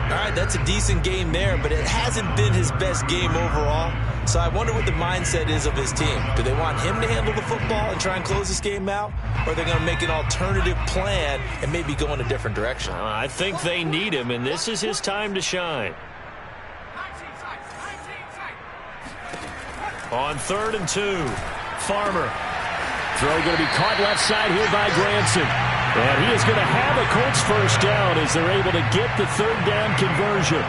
Speaker 2: All right, that's a decent game there, but it hasn't been his best game overall. So I wonder what the mindset is of his team. Do they want him to handle the football and try and close this game out? Or are they going to make an alternative plan and maybe go in a different direction?
Speaker 1: I think they need him, and this is his time to shine. On 3rd and 2, Farmer. Throw going to be caught left side here by Granson. And he is going to have a Colts first down as they're able to get the 3rd down conversion.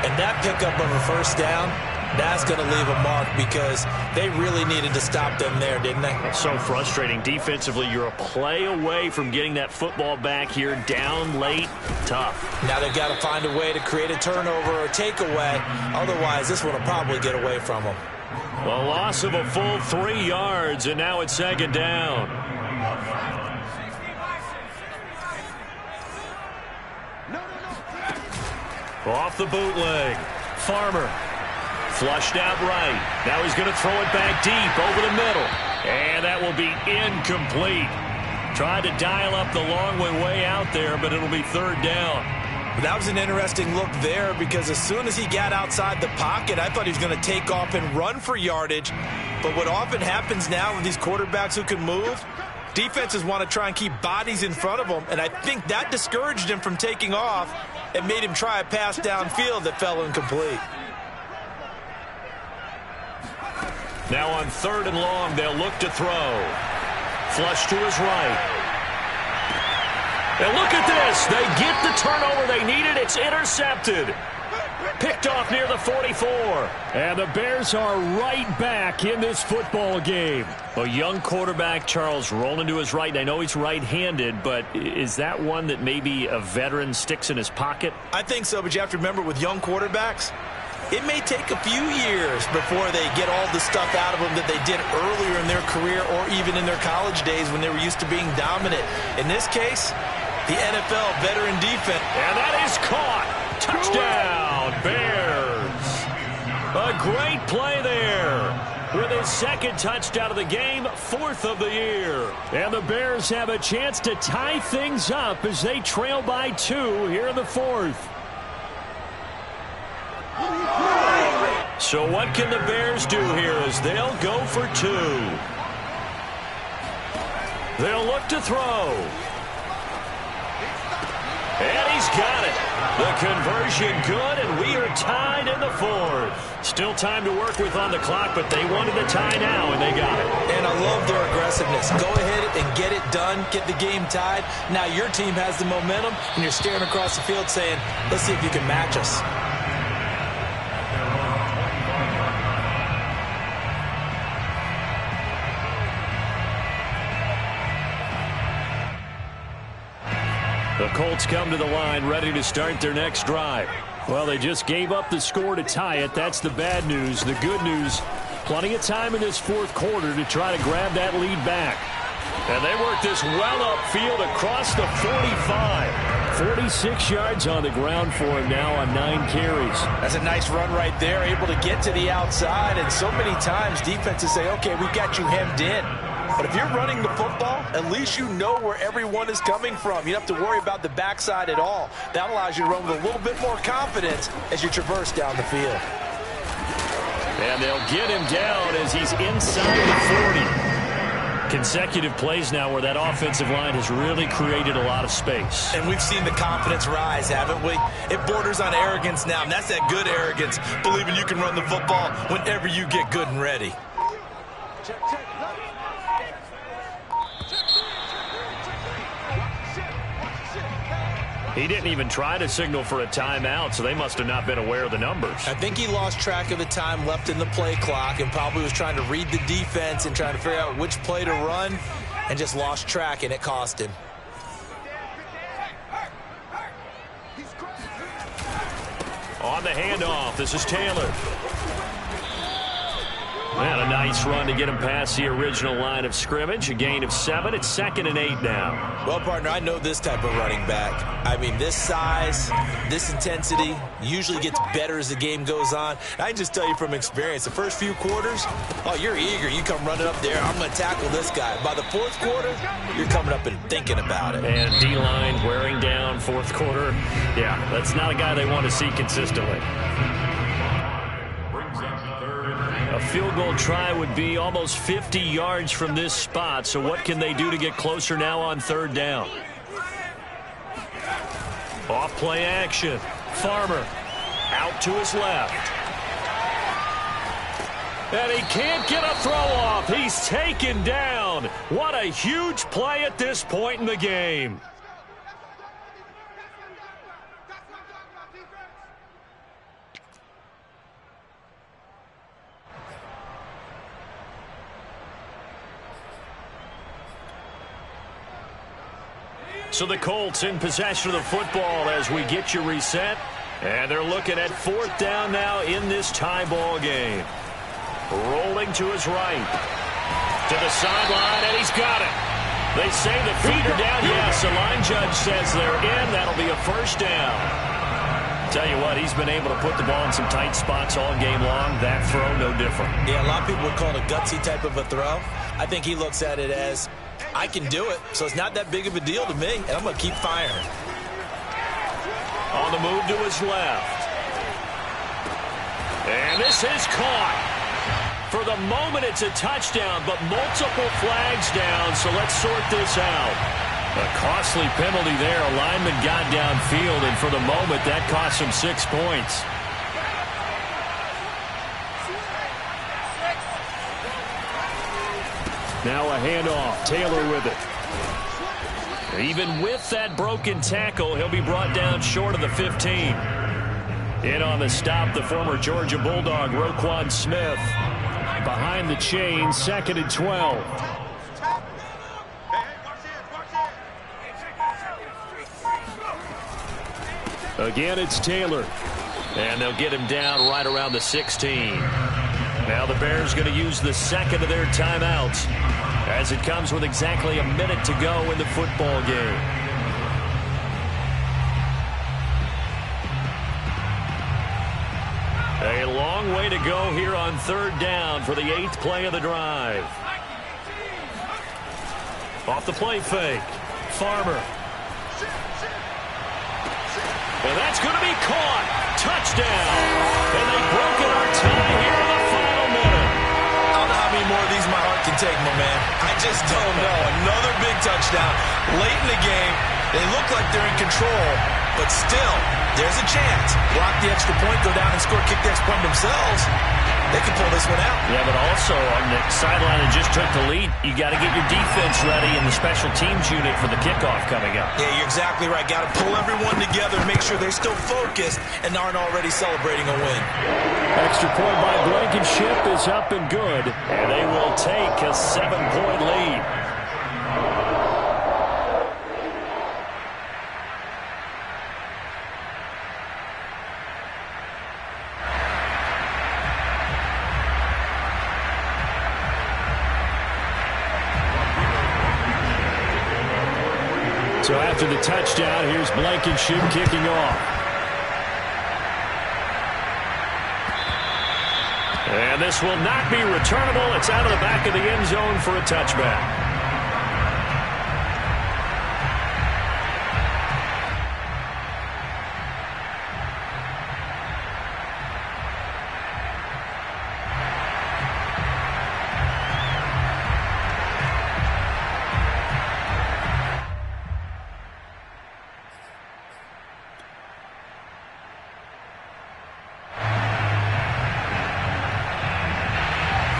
Speaker 2: And that pickup of a first down, that's going to leave a mark because they really needed to stop them there, didn't they?
Speaker 1: So frustrating. Defensively, you're a play away from getting that football back here down late. Tough. Now
Speaker 2: they've got to find a way to create a turnover or takeaway. Otherwise, this one will probably get away from them.
Speaker 1: A loss of a full 3 yards, and now it's 2nd down. Off the bootleg. Farmer. Flushed out right. Now he's going to throw it back deep over the middle. And that will be incomplete. Tried to dial up the long way out there, but it'll be 3rd down.
Speaker 2: That was an interesting look there because as soon as he got outside the pocket, I thought he was going to take off and run for yardage. But what often happens now with these quarterbacks who can move, defenses want to try and keep bodies in front of them, and I think that discouraged him from taking off and made him try a pass downfield that fell incomplete.
Speaker 1: Now on 3rd and long, they'll look to throw. Flush to his right. And look at this. They get the turnover they needed. It's intercepted. Picked off near the 44. And the Bears are right back in this football game. A young quarterback, Charles, rolling to his right. I know he's right-handed, but is that one that maybe a veteran sticks in his pocket?
Speaker 2: I think so, but you have to remember with young quarterbacks, it may take a few years before they get all the stuff out of them that they did earlier in their career or even in their college days when they were used to being dominant. In this case, the NFL veteran defense.
Speaker 1: And that is caught. Touchdown, Bears. A great play there. With his 2nd touchdown of the game, 4th of the year. And the Bears have a chance to tie things up as they trail by 2 here in the 4th. So what can the Bears do here as they'll go for 2? They'll look to throw. And he's got it. The conversion good, and we are tied in the 4th. Still time to work with on the clock, but they wanted the tie now, and they got it.
Speaker 2: And I love their aggressiveness. Go ahead and get it done, get the game tied. Now your team has the momentum, and you're staring across the field saying, let's see if you can match us.
Speaker 1: The Colts come to the line ready to start their next drive. Well, they just gave up the score to tie it. That's the bad news. The good news, plenty of time in this fourth quarter to try to grab that lead back. And they work this well upfield across the 45. 46 yards on the ground for him now on 9 carries.
Speaker 2: That's a nice run right there, able to get to the outside. And so many times defenses say, okay, we got you hemmed in. But if you're running the football, at least you know where everyone is coming from. You don't have to worry about the backside at all. That allows you to run with a little bit more confidence as you traverse down the field.
Speaker 1: And they'll get him down as he's inside the 40. Consecutive plays now where that offensive line has really created a lot of space.
Speaker 2: And we've seen the confidence rise, haven't we? It borders on arrogance now, and that's that good arrogance, believing you can run the football whenever you get good and ready.
Speaker 1: He didn't even try to signal for a timeout, so they must have not been aware of the numbers.
Speaker 2: I think he lost track of the time left in the play clock and probably was trying to read the defense and trying to figure out which play to run and just lost track, and it cost him.
Speaker 1: On the handoff, this is Taylor. And a nice run to get him past the original line of scrimmage. A gain of 7. It's 2nd and 8 now.
Speaker 2: Well, partner, I know this type of running back. I mean, this size, this intensity usually gets better as the game goes on. I can just tell you from experience, the first few quarters, oh, you're eager. You come running up there, I'm going to tackle this guy. By the fourth quarter, you're coming up and thinking about it.
Speaker 1: And D-line wearing down fourth quarter. Yeah, that's not a guy they want to see consistently. A field goal try would be almost 50 yards from this spot, so what can they do to get closer now on 3rd down? Off play action. Farmer out to his left. And he can't get a throw off. He's taken down. What a huge play at this point in the game. So the Colts in possession of the football as we get you reset. And they're looking at 4th down now in this tie ball game. Rolling to his right. To the sideline, and he's got it. They say the feet are down. Yes, the line judge says they're in. That'll be a 1st down. Tell you what, he's been able to put the ball in some tight spots all game long. That throw, no different.
Speaker 2: Yeah, a lot of people would call it a gutsy type of a throw. I think he looks at it as, I can do it, so it's not that big of a deal to me, and I'm going to keep firing.
Speaker 1: On the move to his left. And this is caught. For the moment, it's a touchdown, but multiple flags down, so let's sort this out. A costly penalty there. A lineman got downfield, and for the moment, that cost him 6 points. Now a handoff. Taylor with it. Even with that broken tackle, he'll be brought down short of the 15. In on the stop, the former Georgia Bulldog, Roquan Smith. Behind the chain, 2nd and 12. Again, it's Taylor. And they'll get him down right around the 16. Now the Bears going to use the 2nd of their timeouts as it comes with exactly a minute to go in the football game. A long way to go here on 3rd down for the 8th play of the drive. Off the play fake. Farmer. And that's going to be caught. Touchdown. And they've broken our tie here in the final minute.
Speaker 2: I don't know how many more of these my heart can take, my man. I just don't know. Another big touchdown. Late in the game, they look like they're in control, but still, there's a chance. Block the extra point, go down and score, kick the extra point themselves. They can pull this one out.
Speaker 1: Yeah, but also on the sideline that just took the lead, you got to get your defense ready in the special teams unit for the kickoff coming up.
Speaker 2: Yeah, you're exactly right. Got to pull everyone together, make sure they're still focused and aren't already celebrating a win.
Speaker 1: Extra point by Blankenship is up and good, and they will take a 7-point lead.
Speaker 3: after the touchdown, here's Blankenship kicking off.
Speaker 1: And this will not be returnable. It's out of the back of the end zone for a touchback.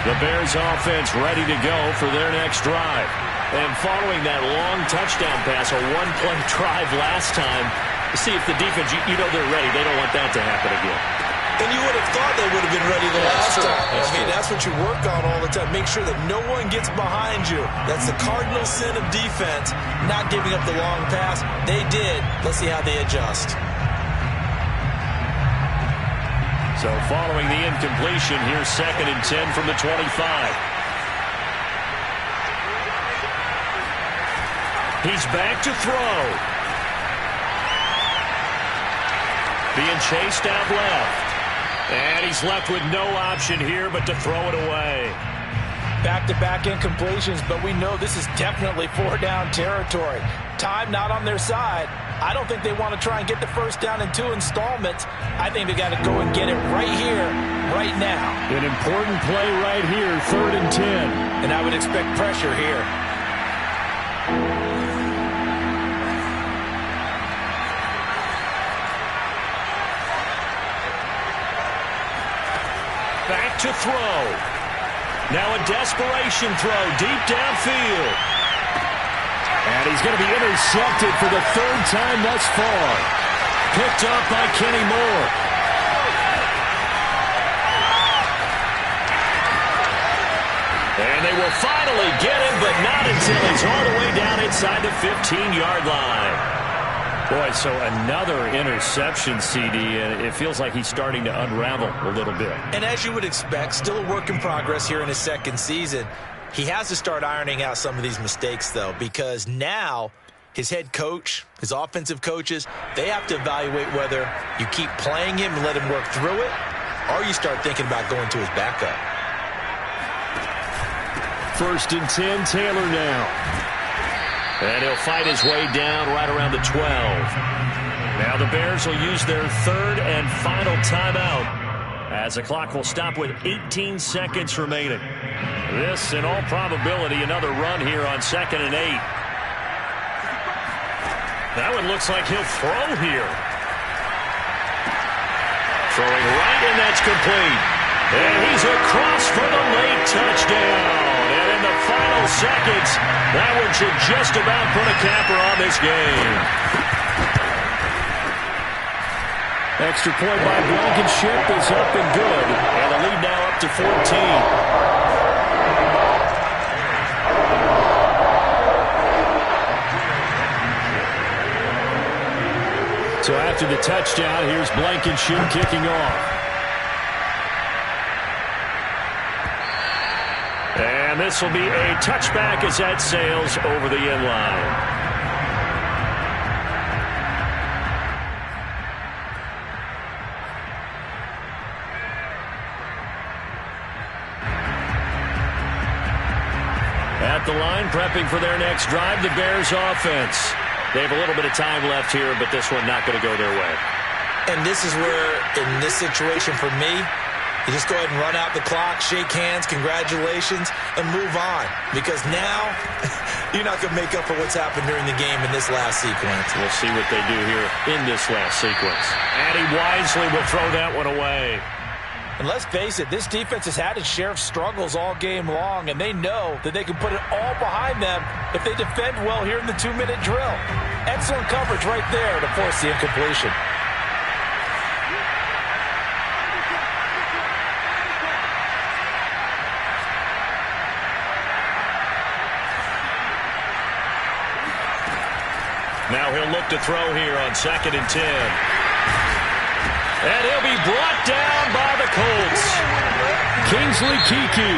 Speaker 1: The Bears offense ready to go for their next drive. And following that long touchdown pass, a one-play drive last time, see if the defense, you know they're ready. They don't want that to happen again.
Speaker 2: And you would have thought they would have been ready the last time. That's what you work on all the time. Make sure that no one gets behind you. That's the cardinal sin of defense, not giving up the long pass. They did. Let's see how they adjust.
Speaker 1: So following the incompletion, here's 2nd and 10 from the 25. He's back to throw. Being chased out left. And he's left with no option here but to throw it away.
Speaker 2: Back-to-back incompletions, but we know this is definitely 4-down territory. Time not on their side. I don't think they want to try and get the first down in 2 installments. I think they got to go and get it right here, right now.
Speaker 3: An important play right here, 3rd and 10.
Speaker 2: And I would expect pressure here.
Speaker 1: Back to throw. Now a desperation throw deep downfield.
Speaker 3: And he's going to be intercepted for the 3rd time thus far. Picked up by Kenny Moore.
Speaker 1: And they will finally get him, but not until he's all the way down inside the 15-yard line.
Speaker 3: Boy, so another interception, CD, and it feels like he's starting to unravel a little bit.
Speaker 2: And as you would expect, still a work in progress here in his 2nd season. He has to start ironing out some of these mistakes, though, because now his head coach, his offensive coaches, they have to evaluate whether you keep playing him and let him work through it, or you start thinking about going to his backup.
Speaker 3: 1st and 10, Taylor now.
Speaker 1: And he'll fight his way down right around the 12. Now the Bears will use their 3rd and final timeout as the clock will stop with 18 seconds remaining. This, in all probability, another run here on 2nd and 8. That one looks like he'll throw here. Throwing right, and that's complete. And he's across for the late touchdown. And in the final seconds, that one should just about put a capper on this game.
Speaker 3: Extra point by Blankenship is up and good.
Speaker 1: And the lead now up to 14.
Speaker 3: So after the touchdown, here's Blankenship kicking off.
Speaker 1: And this will be a touchback as that sails over the end line. At the line, prepping for their next drive, the Bears offense. They have a little bit of time left here, but this one not going to go their way.
Speaker 2: And this is where, in this situation for me, you just go ahead and run out the clock, shake hands, congratulations, and move on. Because now, you're not going to make up for what's happened during the game in this last sequence.
Speaker 1: We'll see what they do here in this last sequence. And he wisely will throw that one away.
Speaker 2: And let's face it, this defense has had its share of struggles all game long, and they know that they can put it all behind them if they defend well here in the 2-minute drill. Excellent coverage right there to force the incompletion.
Speaker 1: Now he'll look to throw here on 2nd and 10. And he'll be brought down by the Colts.
Speaker 3: Kingsley Keke.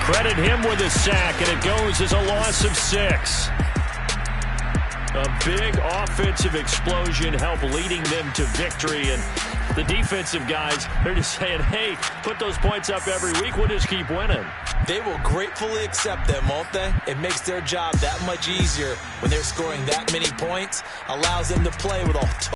Speaker 1: Credit him with a sack, and it goes as a loss of 6. A big offensive explosion helped leading them to victory. And the defensive guys, they're just saying, hey, put those points up every week. We'll just keep winning.
Speaker 2: They will gratefully accept them, won't they? It makes their job that much easier when they're scoring that many points. Allows them to play with a